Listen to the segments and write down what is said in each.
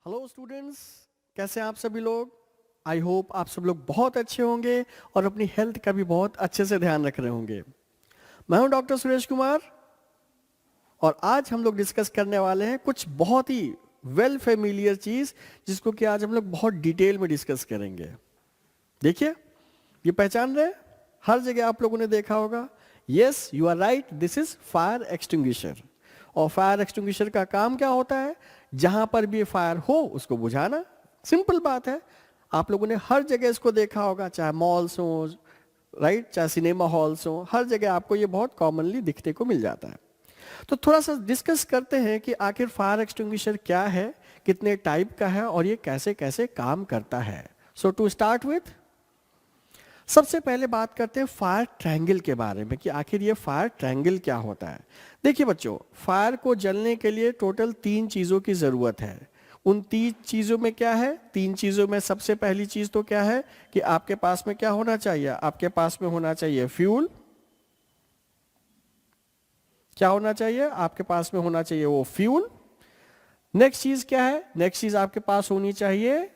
Hello students, कैसे हैं आप सभी लोग। आई होप आप सब लोग बहुत अच्छे होंगे और अपनी हेल्थ का भी बहुत अच्छे से ध्यान रख रहे होंगे। मैं हूं डॉक्टर सुरेश कुमार और आज हम लोग डिस्कस करने वाले हैं कुछ बहुत ही वेल फेमिलियर चीज, जिसको कि आज हम लोग बहुत डिटेल में डिस्कस करेंगे। देखिए, ये पहचान रहे हैं? हर जगह आप लोगों ने देखा होगा। Yes, you are right, this is fire extinguisher. और फायर एक्सटिंग्विशर का काम क्या होता है? जहां पर भी फायर हो उसको बुझाना। सिंपल बात है, आप लोगों ने हर जगह इसको देखा होगा, चाहे मॉल्स हो, राइट, चाहे सिनेमा हॉल्स हो, हर जगह आपको ये बहुत कॉमनली दिखने को मिल जाता है। तो थोड़ा सा डिस्कस करते हैं कि आखिर फायर एक्सटिंग्विशर क्या है, कितने टाइप का है और ये कैसे कैसे काम करता है। सो टू स्टार्ट विथ, सबसे पहले बात करते हैं फायर ट्रायंगल के बारे में कि आखिर ये फायर ट्रायंगल क्या होता है। देखिए बच्चों, फायर को जलने के लिए टोटल 3 चीजों की जरूरत है। उन 3 चीजों में क्या है? 3 चीजों में सबसे पहली चीज तो क्या है कि आपके पास में क्या होना चाहिए? आपके पास में होना चाहिए फ्यूल। क्या होना चाहिए? आपके पास में होना चाहिए वो फ्यूल। नेक्स्ट चीज क्या है? नेक्स्ट चीज आपके पास होनी चाहिए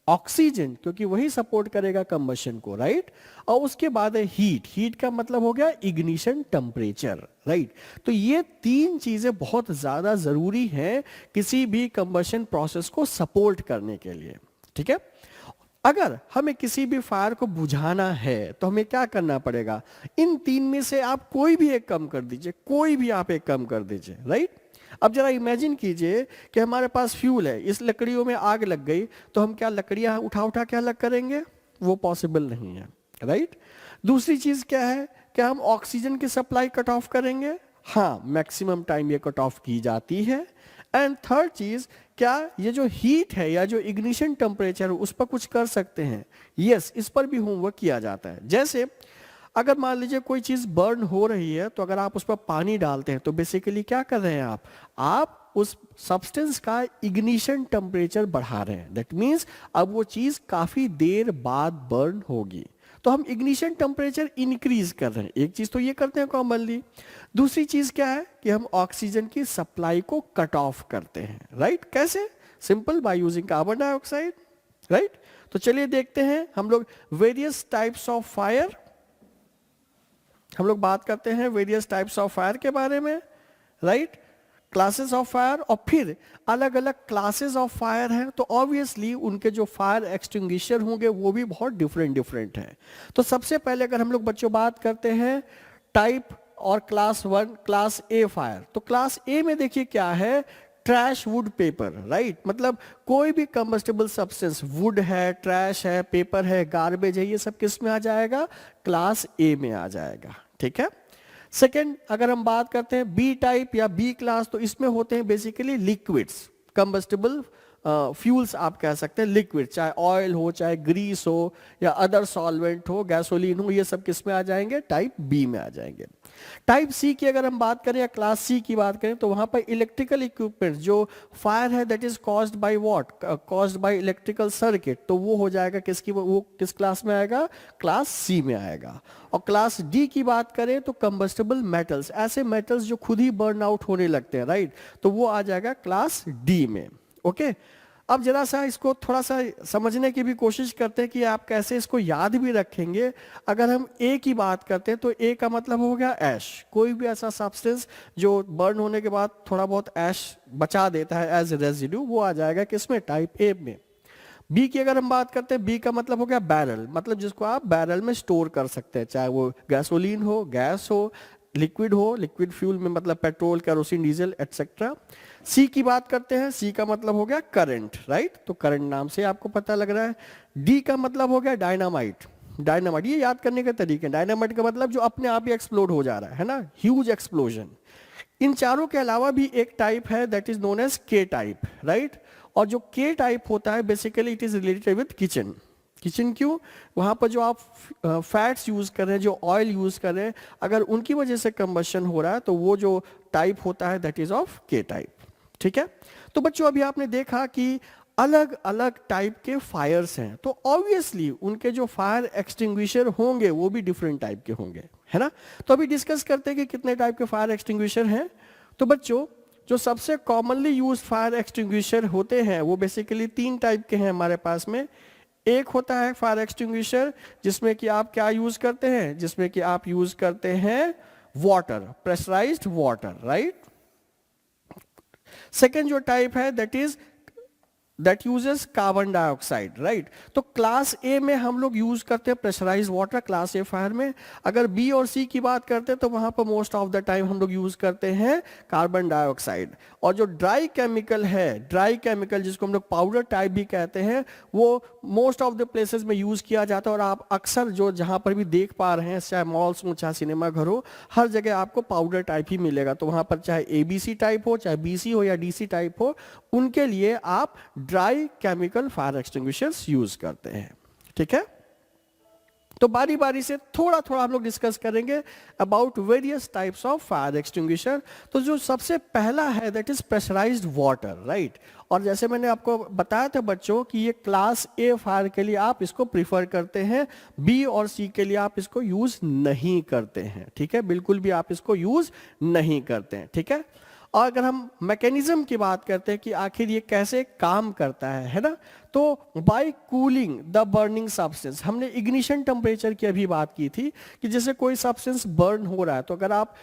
ऑक्सीजन, क्योंकि वही सपोर्ट करेगा कंबशन को, राइट। और उसके बाद है हीट। हीट का मतलब हो गया इग्निशन टेम्परेचर, राइट। तो ये 3 चीजें बहुत ज्यादा जरूरी हैं किसी भी कंबशन प्रोसेस को सपोर्ट करने के लिए, ठीक है। अगर हमें किसी भी फायर को बुझाना है तो हमें क्या करना पड़ेगा? इन 3 में से आप कोई भी एक कम कर दीजिए, कोई भी आप एक कम कर दीजिए, राइट। अब जरा इमेजिन कीजिए कि हमारे पास फ्यूल है, इस लकड़ियों में आग लग गई, तो हम क्या लकड़ियां उठा उठा के अलग करेंगे? वो पॉसिबल नहीं है, राइट। दूसरी चीज क्या है? क्या हम ऑक्सीजन की सप्लाई कट ऑफ करेंगे? हाँ, मैक्सिमम टाइम ये कट ऑफ की जाती है। एंड थर्ड चीज, क्या ये जो हीट है या जो इग्निशन टेम्परेचर है उस पर कुछ कर सकते हैं? यस, इस पर भी होमवर्क किया जाता है। जैसे अगर मान लीजिए कोई चीज बर्न हो रही है, तो अगर आप उस पर पानी डालते हैं तो बेसिकली क्या कर रहे हैं आप उस सब्सटेंस का इग्निशन टेम्परेचर बढ़ा रहे हैं। दैट मीन्स अब वो चीज काफी देर बाद बर्न होगी, तो हम इग्निशन टेम्परेचर इंक्रीज कर रहे हैं। एक चीज तो ये करते हैं कॉमनली। दूसरी चीज क्या है कि हम ऑक्सीजन की सप्लाई को कट ऑफ करते हैं, राइट। कैसे? Simple, by using carbon dioxide, right. तो चलिए देखते हैं हम लोग वेरियस टाइप्स ऑफ फायर। हम लोग बात करते हैं वेरियस टाइप्स ऑफ फायर के बारे में, राइट। क्लासेस ऑफ फायर, और फिर अलग अलग क्लासेस ऑफ फायर हैं तो ऑब्वियसली उनके जो फायर एक्सटिंग्विशर होंगे वो भी बहुत डिफरेंट डिफरेंट हैं। तो सबसे पहले अगर हम लोग बच्चों बात करते हैं टाइप और क्लास 1, क्लास ए फायर, तो क्लास ए में देखिए क्या है? Trash would paper, right. मतलब कोई भी कंबस्टेबल सब्सटेंस, वुड है, ट्रैश है, पेपर है, गार्बेज है, ये सब किस में आ जाएगा? क्लास ए में आ जाएगा, ठीक है। सेकेंड, अगर हम बात करते हैं बी टाइप या बी क्लास, तो इसमें होते हैं बेसिकली लिक्विड्स, कंबस्टेबल फ्यूल्स आप कह सकते हैं, लिक्विड, चाहे ऑयल हो, चाहे ग्रीस हो, या अदर सॉल्वेंट हो, गैसोलीन हो, ये सब किस में आ जाएंगे? टाइप बी में आ जाएंगे। टाइप सी की अगर हम बात करें या क्लास सी की बात करें, तो वहां पर इलेक्ट्रिकल इक्विपमेंट जो फायर है that is caused by what? Caused by electrical circuit, तो वो हो जाएगा किसकी? वो किस क्लास में आएगा? क्लास सी में आएगा। और क्लास डी की बात करें तो कंबस्टेबल मेटल्स, ऐसे मेटल्स जो खुद ही बर्न आउट होने लगते हैं, राइट, तो वो आ जाएगा क्लास डी में। ओके, अब जरा सा इसको थोड़ा सा समझने की भी कोशिश करते हैं कि आप कैसे इसको याद भी रखेंगे। अगर हम ए की बात करते हैं तो ए का मतलब हो गया ऐश, कोई भी ऐसा सब्सटेंस जो बर्न होने के बाद थोड़ा बहुत ऐश बचा देता है एज रेजिड्यू, वो आ जाएगा किसमें? टाइप ए में। बी की अगर हम बात करते हैं, बी का मतलब हो गया बैरल, मतलब जिसको आप बैरल में स्टोर कर सकते हैं, चाहे वो गैसोलीन हो, गैस हो, लिक्विड हो, लिक्विड फ्यूल में मतलब पेट्रोल, केरोसिन, डीजल एटसेट्रा। सी की बात करते हैं, सी का मतलब हो गया करंट, राइट, तो करंट नाम से आपको पता लग रहा है। डी का मतलब हो गया डायनामाइट। डायनामाइट ये याद करने के तरीके, डायनामाइट का मतलब जो अपने आप ही एक्सप्लोड हो जा रहा है ना, ह्यूज एक्सप्लोजन। इन चारों के अलावा भी एक टाइप है दैट इज नोन एज के टाइप, राइट। और जो के टाइप होता है basically it is related with kitchen. Kitchen क्यों? वहां पर जो आप फैट्स यूज कर रहे हैं, जो ऑयल यूज कर रहे हैं, अगर उनकी वजह से कंबशन हो रहा है तो वो जो टाइप होता है दैट इज ऑफ के टाइप, ठीक है। तो बच्चों अभी आपने देखा कि अलग अलग टाइप के फायर्स हैं, तो ऑब्वियसली उनके जो फायर एक्सटिंग्विशर होंगे वो भी डिफरेंट टाइप के होंगे, है ना। तो अभी डिस्कस करते हैं कि कितने टाइप के फायर एक्सटिंग्विशर हैं। तो बच्चों, जो सबसे कॉमनली यूज्ड फायर एक्सटिंग्विशर होते हैं वो बेसिकली 3 टाइप के हैं हमारे पास में। एक होता है फायर एक्सटिंग्विशर जिसमें कि आप क्या यूज करते हैं, जिसमें कि आप यूज करते हैं water, pressurized water, right. Second जो टाइप है that uses carbon dioxide, right. तो क्लास ए में हम लोग यूज करते हैं pressurized water, class A fire में। अगर बी और सी की बात करते हैं तो वहां पर मोस्ट ऑफ द टाइम हम लोग यूज करते हैं कार्बन डाइऑक्साइड। और जो ड्राई केमिकल है, ड्राई केमिकल जिसको हम लोग पाउडर टाइप भी कहते हैं, वो मोस्ट ऑफ द प्लेसेस में यूज किया जाता है। और आप अक्सर जो जहां पर भी देख पा रहे हैं, चाहे मॉल्स हो चाहे सिनेमा घर हो, हर जगह आपको पाउडर टाइप ही मिलेगा। तो वहां पर चाहे एबीसी टाइप हो, चाहे बीसी हो या डीसी टाइप हो, उनके लिए आप dry chemical fire extinguishers use करते हैं, ठीक है। तो बारी बारी से थोड़ा थोड़ा हम लोग डिस्कस करेंगे about various types of fire extinguisher. तो जो सबसे पहला है that is pressurized water, right. और जैसे मैंने आपको बताया था बच्चों कि ये क्लास ए फायर के लिए आप इसको प्रीफर करते हैं, बी और सी के लिए आप इसको यूज नहीं करते हैं, ठीक है, बिल्कुल भी आप इसको यूज नहीं करते हैं, ठीक है। और अगर हम मैकेनिज्म की बात करते हैं कि आखिर ये कैसे काम करता है ना, तो by cooling the burning substance. हमने इग्निशन टेम्परेचर की अभी बात की थी कि जैसे कोई सब्सटेंस बर्न हो रहा है, तो अगर आप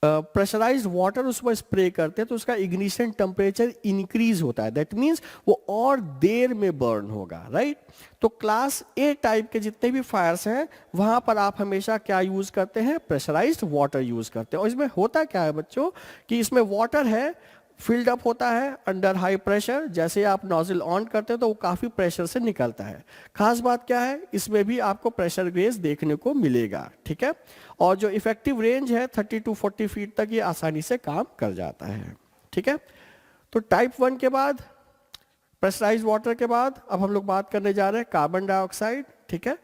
प्रेशराइज्ड वाटर उस पर स्प्रे करते हैं तो उसका इग्निशन टेम्परेचर इंक्रीज होता है, दैट मींस वो और देर में बर्न होगा, राइट। तो क्लास ए टाइप के जितने भी फायर्स हैं वहां पर आप हमेशा क्या यूज करते हैं, प्रेशराइज्ड वाटर यूज करते हैं। और इसमें होता क्या है बच्चों कि इसमें वाटर है, फिल्ड अप होता है अंडर हाई प्रेशर, जैसे आप नोजल ऑन करते हैं तो वो काफी प्रेशर से निकलता है। खास बात क्या है, इसमें भी आपको प्रेशर ग्रेज देखने को मिलेगा, ठीक है। और जो इफेक्टिव रेंज है 30 to 40 फीट तक ये आसानी से काम कर जाता है, ठीक है। तो टाइप 1 के बाद, प्रेशराइज्ड वाटर के बाद, अब हम लोग बात करने जा रहे हैं कार्बन डाइऑक्साइड, ठीक है।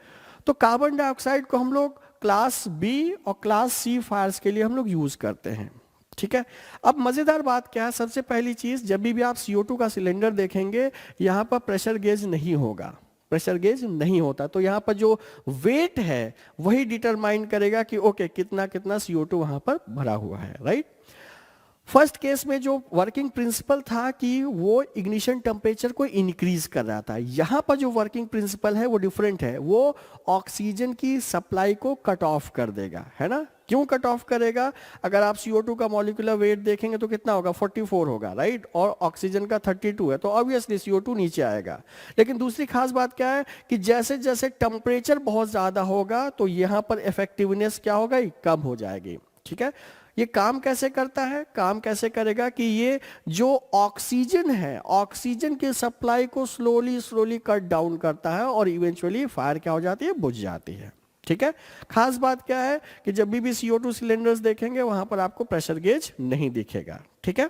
तो कार्बन डाइऑक्साइड को हम लोग क्लास बी और क्लास सी फायर्स के लिए हम लोग यूज करते हैं, ठीक है। अब मजेदार बात क्या है, सबसे पहली चीज, जब भी आप CO2 का सिलेंडर देखेंगे यहां पर प्रेशर गेज नहीं होगा, प्रेशर गेज नहीं होता। तो यहां पर जो वेट है वही डिटरमाइन करेगा कि ओके कितना कितना CO2 वहां पर भरा हुआ है, राइट। फर्स्ट केस में जो वर्किंग प्रिंसिपल था कि वो इग्निशन टेम्परेचर को इंक्रीज कर रहा था, यहां पर जो वर्किंग प्रिंसिपल है वो डिफरेंट है, वो ऑक्सीजन की सप्लाई को कट ऑफ कर देगा, है ना। क्यों कट ऑफ करेगा, अगर आप CO2 का मॉलिक्यूलर वेट देखेंगे तो कितना होगा, 44 होगा, राइट, और ऑक्सीजन का 32 है, तो ऑब्वियसली CO2 नीचे आएगा। लेकिन दूसरी खास बात क्या है कि जैसे जैसे टेम्परेचर बहुत ज्यादा होगा तो यहां पर इफेक्टिवनेस क्या होगा, कम हो जाएगी, ठीक है। ये काम कैसे करता है, काम कैसे करेगा कि ये जो ऑक्सीजन है, ऑक्सीजन की सप्लाई को स्लोली स्लोली कट डाउन करता है और इवेंचुअली फायर क्या हो जाती है, बुझ जाती है, ठीक है। खास बात क्या है कि जब भी CO2 सिलेंडर्स देखेंगे वहां पर आपको प्रेशर गेज नहीं दिखेगा, ठीक है।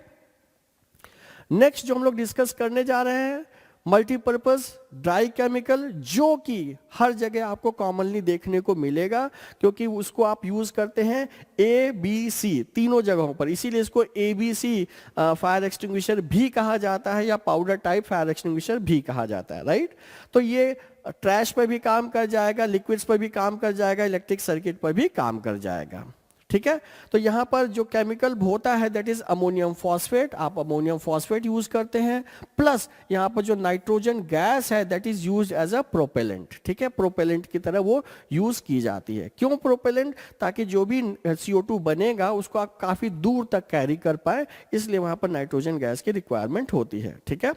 नेक्स्ट जो हम लोग डिस्कस करने जा रहे हैं, मल्टीपर्पज ड्राई केमिकल, जो कि हर जगह आपको कॉमनली देखने को मिलेगा क्योंकि उसको आप यूज करते हैं ABC तीनों जगहों पर, इसीलिए इसको ABC फायर एक्सटिंग्विशर भी कहा जाता है या पाउडर टाइप फायर एक्सटिंग्विशर भी कहा जाता है, राइट। तो ये ट्रैश पर भी काम कर जाएगा, लिक्विड्स पर भी काम कर जाएगा, इलेक्ट्रिक सर्किट पर भी काम कर जाएगा, ठीक है। तो यहां पर जो केमिकल होता है दैट इज अमोनियम फॉस्फेट, आप अमोनियम फॉस्फेट यूज करते हैं, प्लस यहां पर जो नाइट्रोजन गैस है that is used as a propellant, ठीक है, प्रोपेलेंट की तरह वो यूज की जाती है। क्यों प्रोपेलेंट, ताकि जो भी CO2 बनेगा उसको आप काफी दूर तक कैरी कर पाए, इसलिए वहां पर नाइट्रोजन गैस की रिक्वायरमेंट होती है, ठीक है।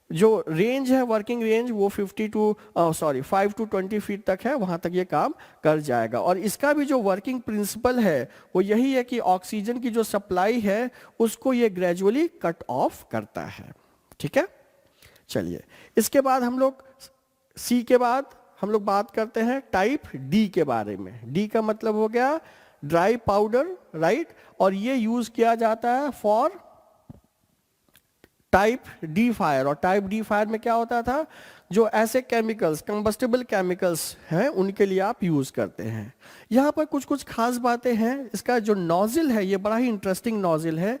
जो रेंज है, वर्किंग रेंज, वो 5 to 20 फीट तक है, वहां तक ये काम कर जाएगा। और इसका भी जो वर्किंग प्रिंसिपल है वो यही है कि ऑक्सीजन की जो सप्लाई है उसको ये ग्रेजुअली कट ऑफ करता है, ठीक है। चलिए, इसके बाद हम लोग सी के बाद हम लोग बात करते हैं टाइप डी के बारे में। डी का मतलब हो गया ड्राई पाउडर, राइट, और ये यूज किया जाता है फॉर टाइप डी फायर। और टाइप डी फायर में क्या होता था, जो ऐसे केमिकल्स, कंबस्टिबल केमिकल्स हैं उनके लिए आप यूज करते हैं। यहाँ पर कुछ कुछ खास बातें हैं। इसका जो नोजल है ये बड़ा ही इंटरेस्टिंग नोजल है।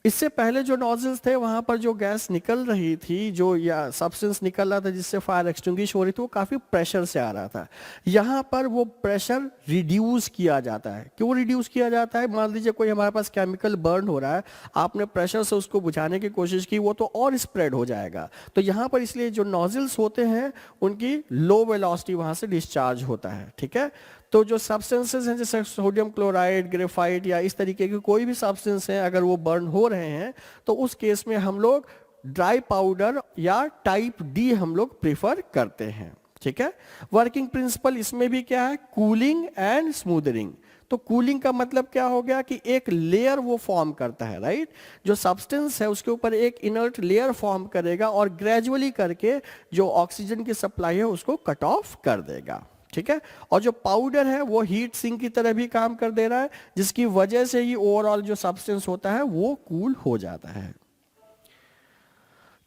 इससे पहले जो नोजल्स थे वहां पर जो गैस निकल रही थी, जो या सब्सटेंस निकल रहा था जिससे फायर एक्सटिंग्विश हो रही थी, वो काफी प्रेशर से आ रहा था। यहाँ पर वो प्रेशर रिड्यूस किया जाता है। क्यों रिड्यूस किया जाता है? मान लीजिए कोई हमारे पास केमिकल बर्न हो रहा है, आपने प्रेशर से उसको बुझाने की कोशिश की, वो तो और स्प्रेड हो जाएगा। तो यहाँ पर इसलिए जो नोजल्स होते हैं उनकी लो वेलोसिटी वहां से डिस्चार्ज होता है, ठीक है। तो जो सब्सटेंसेस हैं जैसे सोडियम क्लोराइड, ग्रेफाइट या इस तरीके के कोई भी सब्सटेंस हैं, अगर वो बर्न हो रहे हैं तो उस केस में हम लोग ड्राई पाउडर या टाइप डी हम लोग प्रेफर करते हैं, ठीक है। वर्किंग प्रिंसिपल इसमें भी क्या है? Cooling and smothering. तो कूलिंग का मतलब क्या हो गया कि एक लेयर वो फॉर्म करता है, राइट। जो सब्सटेंस है उसके ऊपर एक इनर्ट लेयर फॉर्म करेगा और ग्रेजुअली करके जो ऑक्सीजन की सप्लाई है उसको कट ऑफ कर देगा, ठीक है। और जो पाउडर है वो हीट सिंक की तरह भी काम कर दे रहा है, जिसकी वजह से ही ओवरऑल जो सब्सटेंस होता है वो कूल हो जाता है।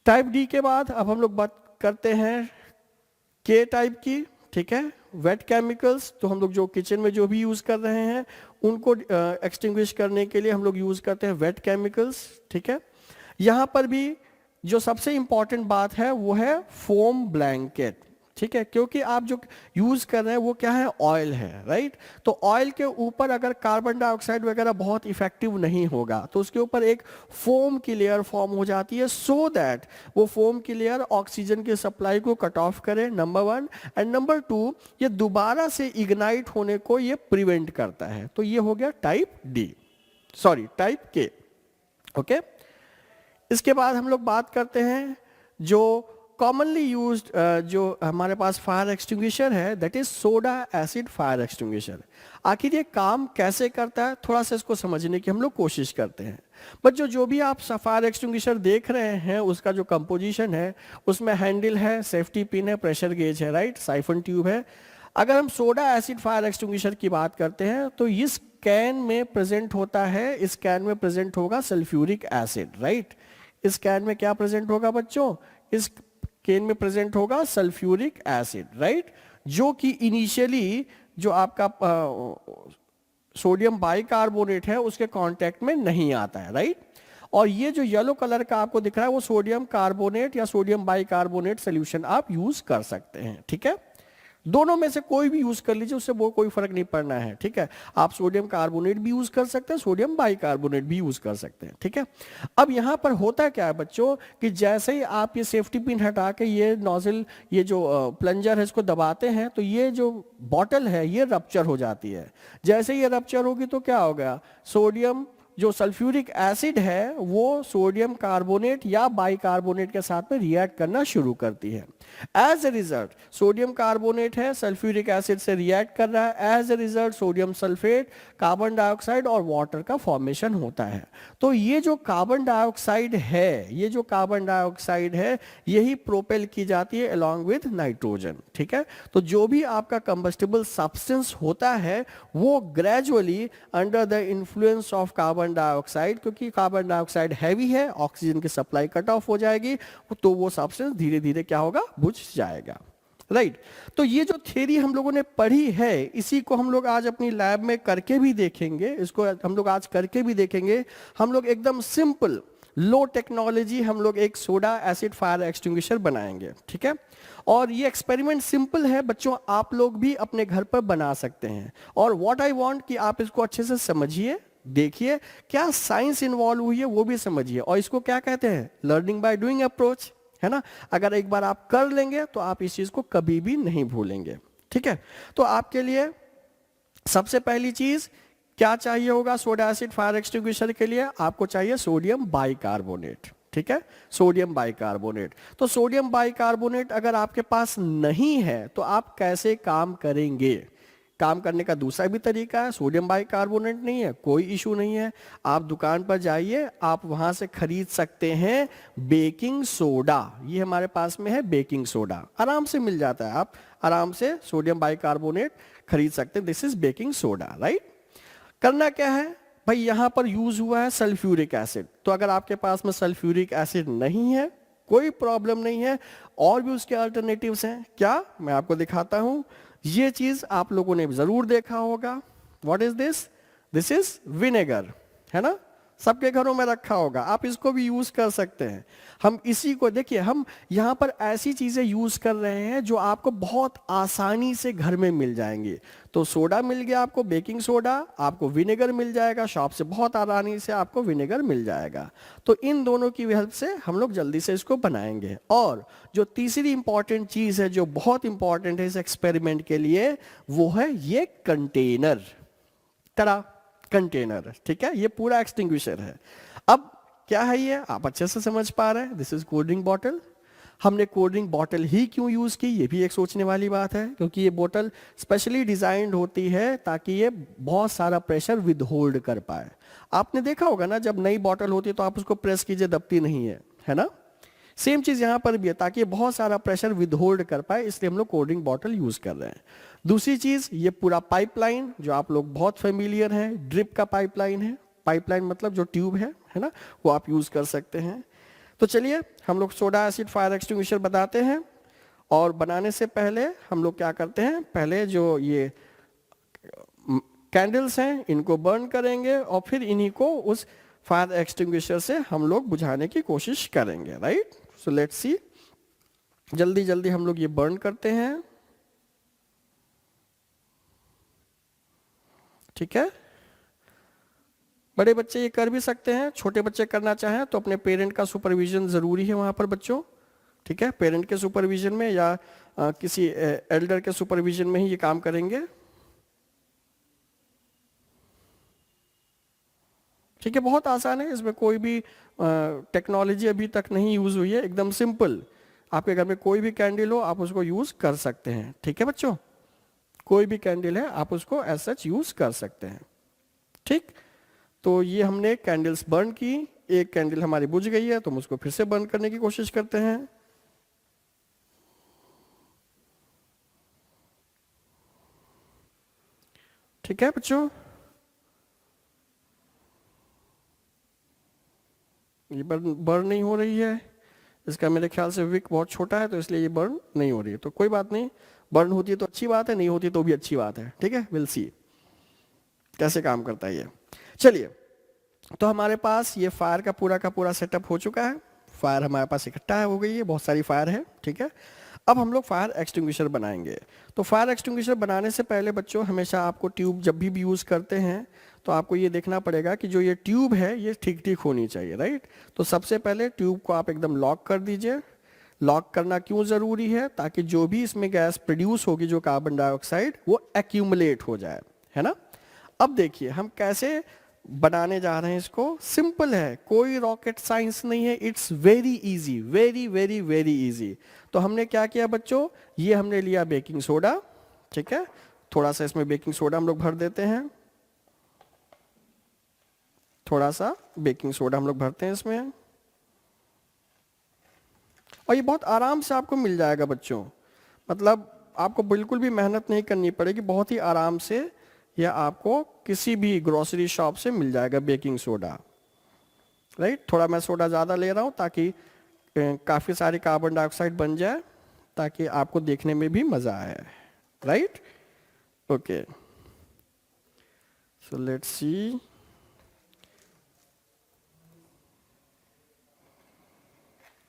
टाइप डी के बाद अब हम लोग बात करते हैं के टाइप की, ठीक है। वेट केमिकल्स, तो हम लोग जो किचन में जो भी यूज कर रहे हैं उनको एक्सटिंग्विश करने के लिए हम लोग यूज करते हैं वेट केमिकल्स, ठीक है। यहां पर भी जो सबसे इंपॉर्टेंट बात है वो है फोम ब्लैंकेट, ठीक है। क्योंकि आप जो यूज कर रहे हैं वो क्या है? ऑयल है, राइट। तो ऑयल के ऊपर अगर कार्बन डाइऑक्साइड वगैरह बहुत इफेक्टिव नहीं होगा तो उसके ऊपर एक फोम की लेयर फॉर्म हो जाती है, सो दैट वो फोम की लेयर ऑक्सीजन की सप्लाई को कट ऑफ करे, नंबर 1। एंड नंबर 2, ये दोबारा से इग्नाइट होने को ये प्रिवेंट करता है। तो ये हो गया टाइप डी, सॉरी टाइप के, ओके। इसके बाद हम लोग बात करते हैं जो कॉमनली यूज्ड जो हमारे पास फायर एक्सटिंग्विशर है, that is soda acid fire extinguisher. आखिर ये काम कैसे करता है, थोड़ा सा इसको समझने की हम लोग कोशिश करते हैं। बट जो भी आप फायर एक्सटिंग्विशर देख रहे हैं उसका जो कंपोजिशन है उसमें हैंडल है, सेफ्टी पिन है, प्रेशर गेज है, राइट, साइफन ट्यूब है। अगर हम सोडा एसिड फायर एक्सटिंग्विशर की बात करते हैं तो इस कैन में प्रेजेंट होता है, इस कैन में प्रेजेंट होगा सल्फ्यूरिक एसिड, राइट। इस कैन में क्या प्रेजेंट होगा बच्चों? इस कैन में प्रेजेंट होगा सल्फ्यूरिक एसिड, राइट, जो कि इनिशियली जो आपका सोडियम बाइकार्बोनेट है उसके कांटेक्ट में नहीं आता है, राइट। और ये जो येलो कलर का आपको दिख रहा है वो सोडियम कार्बोनेट या सोडियम बाइकार्बोनेट सॉल्यूशन आप यूज कर सकते हैं, ठीक है। दोनों में से कोई भी यूज कर लीजिए, उससे वो कोई फर्क नहीं पड़ना है, ठीक है। आप सोडियम कार्बोनेट भी यूज कर सकते हैं, सोडियम बाइकार्बोनेट भी यूज कर सकते हैं, ठीक है। अब यहां पर होता क्या है बच्चों कि जैसे ही आप ये सेफ्टी पिन हटा के ये नोजल, ये जो प्लंजर है इसको दबाते हैं तो ये जो बॉटल है ये रप्चर हो जाती है। जैसे ये रप्चर होगी तो क्या होगा? सोडियम जो सल्फ्यूरिक एसिड है वो सोडियम कार्बोनेट या बाइकार्बोनेट के साथ में रिएक्ट करना शुरू करती है। As a result sodium carbonate है, सल्फ्यूरिक एसिड से रिएक्ट कर रहा है, as a result sodium sulphate, carbon dioxide और वाटर का फॉर्मेशन होता है। तो ये जो कार्बन डाइऑक्साइड है, ये जो कार्बन डाइऑक्साइड है यही प्रोपेल की जाती है अलॉन्ग विद नाइट्रोजन, ठीक है। तो जो भी आपका कंबस्टिबल सब्सटेंस होता है वो gradually under the influence of carbon dioxide, क्योंकि कार्बन डाइऑक्साइड हैवी है, ऑक्सीजन की सप्लाई कट ऑफ हो जाएगी तो वो सब्सटेंस धीरे धीरे क्या होगा? बुझ जाएगा, राइट। तो ये जो थ्योरी हम लोगों ने पढ़ी है इसी को हम लोग आज अपनी लैब में करके भी देखेंगे, इसको हम लोग आज करके भी देखेंगे। हम लोग एकदम सिंपल लो टेक्नोलॉजी हम लोग एक सोडा एसिड फायर एक्सटिंग्विशर बनाएंगे, ठीक है। और ये एक्सपेरिमेंट सिंपल है बच्चों, आप लोग भी अपने घर पर बना सकते हैं। और व्हाट आई वांट कि आप इसको अच्छे से समझिए, देखिए क्या साइंस इन्वॉल्व हुई है वो भी समझिए। और इसको क्या कहते हैं? लर्निंग बाय डूइंग अप्रोच, है ना। अगर एक बार आप कर लेंगे तो आप इस चीज को कभी भी नहीं भूलेंगे, ठीक है। तो आपके लिए सबसे पहली चीज क्या चाहिए होगा सोडा एसिड फायर एक्सटिंग्विशर के लिए? आपको चाहिए सोडियम बाइकार्बोनेट, ठीक है, सोडियम बाइकार्बोनेट। तो सोडियम बाइकार्बोनेट अगर आपके पास नहीं है तो आप कैसे काम करेंगे? काम करने का दूसरा भी तरीका है। सोडियम बाइकार्बोनेट नहीं है, कोई इशू नहीं है, आप दुकान पर जाइए, आप वहां से खरीद सकते हैं बेकिंग सोडा। ये हमारे पास में है बेकिंग सोडा, आराम से मिल जाता है, आप आराम से सोडियम बाइकार्बोनेट खरीद सकते हैं। This is baking soda, right. करना क्या है भाई? यहां पर यूज हुआ है सल्फ्यूरिक एसिड। तो अगर आपके पास में सल्फ्यूरिक एसिड नहीं है कोई प्रॉब्लम नहीं है, और भी उसके अल्टरनेटिव्स हैं। क्या? मैं आपको दिखाता हूं। ये चीज आप लोगों ने जरूर देखा होगा। What is this? This is vinegar, है ना। सबके घरों में रखा होगा, आप इसको भी यूज कर सकते हैं। हम इसी को देखिए, हम यहाँ पर ऐसी चीजें यूज कर रहे हैं जो आपको बहुत आसानी से घर में मिल जाएंगी। तो सोडा मिल गया आपको, बेकिंग सोडा, आपको विनेगर मिल जाएगा शॉप से, बहुत आसानी से आपको विनेगर मिल जाएगा। तो इन दोनों की हेल्प से हम लोग जल्दी से इसको बनाएंगे। और जो तीसरी इंपॉर्टेंट चीज है, जो बहुत इंपॉर्टेंट है इस एक्सपेरिमेंट के लिए, वो है ये कंटेनर। तड़ा, कंटेनर, ठीक है, ये पूरा एक्सटिंग्विशर है। अब क्या है ये, आप अच्छे से समझ पा रहे हैं, this is cold drink bottle. हमने कोल्ड ड्रिंक बॉटल ही क्यों यूज की, ये भी एक सोचने वाली बात है, क्योंकि ये बोतल स्पेशली डिजाइंड होती है ताकि ये बहुत सारा प्रेशर विद होल्ड कर पाए। आपने देखा होगा ना, जब नई बॉटल होती है तो आप उसको प्रेस कीजिए, दबती नहीं है ना। सेम चीज यहां पर भी है, ताकि बहुत सारा प्रेशर विद होल्ड कर पाए, इसलिए हम लोग कोल्ड ड्रिंक बॉटल यूज कर रहे हैं। दूसरी चीज, ये पूरा पाइपलाइन जो आप लोग बहुत फेमिलियर हैं, ड्रिप का पाइपलाइन है। पाइपलाइन मतलब जो ट्यूब है ना, वो आप यूज कर सकते हैं। तो चलिए हम लोग सोडा एसिड फायर एक्सटिंग्विशर बनाते हैं। और बनाने से पहले हम लोग क्या करते हैं, पहले जो ये कैंडल्स हैं इनको बर्न करेंगे और फिर इन्हीं को उस फायर एक्सटिंग्विशर से हम लोग बुझाने की कोशिश करेंगे, राइट। सो लेट्स सी, जल्दी जल्दी हम लोग ये बर्न करते हैं, ठीक है। बड़े बच्चे ये कर भी सकते हैं, छोटे बच्चे करना चाहें तो अपने पेरेंट का सुपरविजन जरूरी है वहां पर बच्चों, ठीक है। पेरेंट के सुपरविजन में या किसी एल्डर के सुपरविजन में ही ये काम करेंगे, ठीक है। बहुत आसान है, इसमें कोई भी टेक्नोलॉजी अभी तक नहीं यूज हुई है, एकदम सिंपल। आपके घर में कोई भी कैंडल हो आप उसको यूज कर सकते हैं, ठीक है बच्चों। कोई भी कैंडल है आप उसको एज सच यूज कर सकते हैं, ठीक। तो ये हमने कैंडल्स बर्न की, एक कैंडल हमारी बुझ गई है तो हम उसको फिर से बर्न करने की कोशिश करते हैं, ठीक है बच्चों। ये बर्न नहीं हो रही है, इसका मेरे ख्याल से विक बहुत छोटा है तो इसलिए ये बर्न नहीं हो रही है। तो कोई बात नहीं, बर्न होती है तो अच्छी बात है, नहीं होती तो भी अच्छी बात है, ठीक है। विल सी कैसे काम करता है ये। चलिए, तो हमारे पास ये फायर का पूरा सेटअप हो चुका है। फायर हमारे पास इकट्ठा हो गई है, बहुत सारी फायर है, ठीक है। अब हम लोग फायर एक्सटिंग्विशर बनाएंगे। तो फायर एक्सटिंग्विशर बनाने से पहले बच्चों, हमेशा आपको ट्यूब जब भी यूज करते हैं तो आपको ये देखना पड़ेगा कि जो ये ट्यूब है ये ठीक ठीक होनी चाहिए, राइट। तो सबसे पहले ट्यूब को आप एकदम लॉक कर दीजिए। लॉक करना क्यों जरूरी है, ताकि जो भी इसमें गैस प्रोड्यूस होगी, जो कार्बन डाइऑक्साइड, वो एक्यूमुलेट हो जाए, है ना। अब देखिए हम कैसे बनाने जा रहे हैं इसको। सिंपल है, कोई रॉकेट साइंस नहीं है, it's very easy, very very very easy. तो हमने क्या किया बच्चों, ये हमने लिया बेकिंग सोडा, ठीक है। थोड़ा सा इसमें बेकिंग सोडा हम लोग भर देते हैं, थोड़ा सा बेकिंग सोडा हम लोग भरते हैं इसमें, और ये बहुत आराम से आपको मिल जाएगा बच्चों। मतलब आपको बिल्कुल भी मेहनत नहीं करनी पड़ेगी, बहुत ही आराम से या आपको किसी भी ग्रोसरी शॉप से मिल जाएगा बेकिंग सोडा, राइट। थोड़ा मैं सोडा ज़्यादा ले रहा हूँ ताकि काफ़ी सारी कार्बन डाइऑक्साइड बन जाए, ताकि आपको देखने में भी मज़ा आए, right. Okay, so let's see.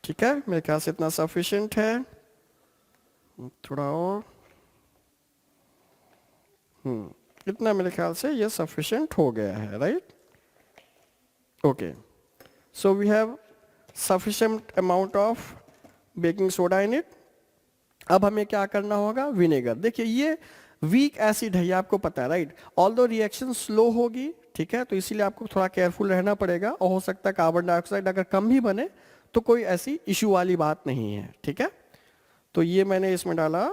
ठीक है, मेरे ख्याल से इतना सफिशिएंट है, थोड़ा और, इतना मेरे ख्याल से ये सफिशिएंट हो गया है, right. Okay, so we have sufficient amount of baking soda in it. अब हमें क्या करना होगा, विनेगर। देखिए ये वीक एसिड है, ये आपको पता है, राइट। ऑल्दो रिएक्शन स्लो होगी, ठीक है, तो इसीलिए आपको थोड़ा केयरफुल रहना पड़ेगा, और हो सकता है कार्बन डाइऑक्साइड अगर कम भी बने तो कोई ऐसी इश्यू वाली बात नहीं है, ठीक है। तो ये मैंने इसमें डाला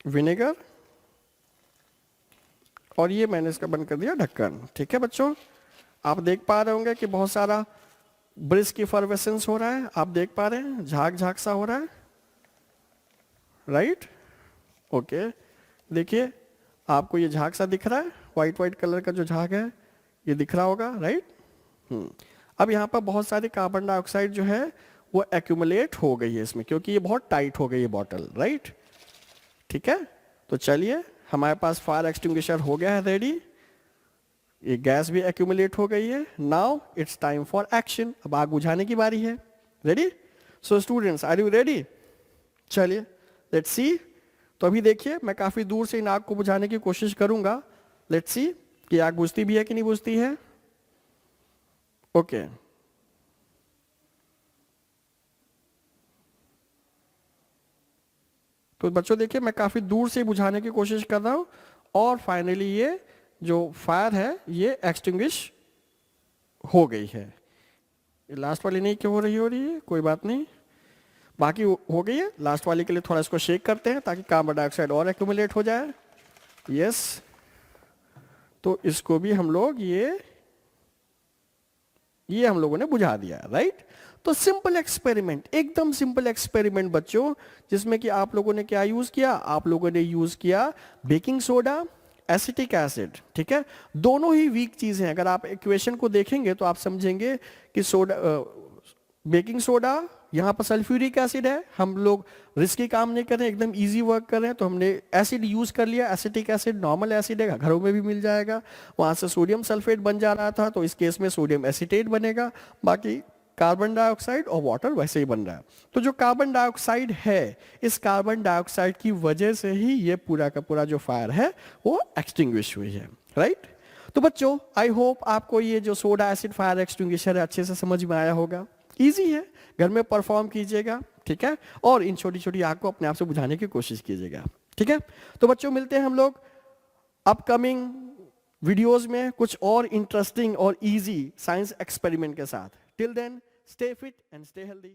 विनेगर, और ये मैंने इसका बंद कर दिया ढक्कन, ठीक है बच्चों। आप देख पा रहे होंगे कि बहुत सारा ब्रिस्क इफर्वेसेंस हो रहा है, आप देख पा रहे हैं, झाग झाग सा हो रहा है, राइट। ओके, देखिए आपको ये झाग सा दिख रहा है, व्हाइट व्हाइट कलर का जो झाग है ये दिख रहा होगा, राइट। अब यहाँ पर बहुत सारी कार्बन डाइऑक्साइड जो है वो एक्यूमुलेट हो गई है इसमें, क्योंकि ये बहुत टाइट हो गई है बॉटल, राइट। ठीक है, तो चलिए हमारे पास फायर एक्सटिंग्विशर हो गया है रेडी। ये गैस भी एक्यूमुलेट हो गई है. Now it's time for action. अब आग बुझाने की बारी है. Ready? So students, are you ready? चलिए लेट्स सी. तो अभी देखिए मैं काफी दूर से इन आग को बुझाने की कोशिश करूंगा. लेट्स सी कि आग बुझती भी है कि नहीं बुझती है. ओके. तो बच्चों देखिए मैं काफी दूर से बुझाने की कोशिश कर रहा हूं और फाइनली ये जो फायर है ये एक्सटिंग्विश हो गई है. ये लास्ट वाली नहीं क्यों हो रही है, कोई बात नहीं, बाकी हो गई है. लास्ट वाली के लिए थोड़ा इसको शेक करते हैं ताकि कार्बन डाइऑक्साइड और एक्यूमुलेट हो जाए. यस, तो इसको भी हम लोग ये हम लोगों ने बुझा दिया. राइट? तो सिंपल एक्सपेरिमेंट, एकदम सिंपल एक्सपेरिमेंट बच्चों, जिसमें कि आप लोगों ने क्या यूज किया, आप लोगों ने यूज किया बेकिंग सोडा, एसिटिक एसिड. ठीक है, दोनों ही वीक चीज हैं. अगर आप इक्वेशन को देखेंगे तो आप समझेंगे कि सोडा, बेकिंग सोडा, यहाँ पर सल्फ्यूरिक एसिड है. हम लोग रिस्की काम नहीं कर रहे हैं, एकदम इजी वर्क कर रहे हैं, तो हमने एसिड यूज कर लिया. एसिटिक एसिड नॉर्मल एसिड है, घरों में भी मिल जाएगा. वहां से सोडियम सल्फेट बन जा रहा था, तो इस केस में सोडियम एसिटेट बनेगा. बाकी कार्बन डाइऑक्साइड और वाटर वैसे ही बन रहा है. तो जो कार्बन डाइऑक्साइड है, इस कार्बन डाइऑक्साइड की वजह से ही ये पूरा का पूरा जो फायर है वो एक्सटिंग्विश हुई है. राइट? तो बच्चों आई होप आपको ये जो सोडा एसिड फायर एक्सटिंग्विशर है अच्छे से समझ में आया होगा. इजी है, घर में परफॉर्म कीजिएगा. ठीक है, और इन छोटी छोटी आग को अपने आप से बुझाने की कोशिश कीजिएगा. ठीक है, तो बच्चों मिलते हैं हम लोग अपकमिंग वीडियोस में कुछ और इंटरेस्टिंग और इजी साइंस एक्सपेरिमेंट के साथ. Till then, stay fit and stay healthy.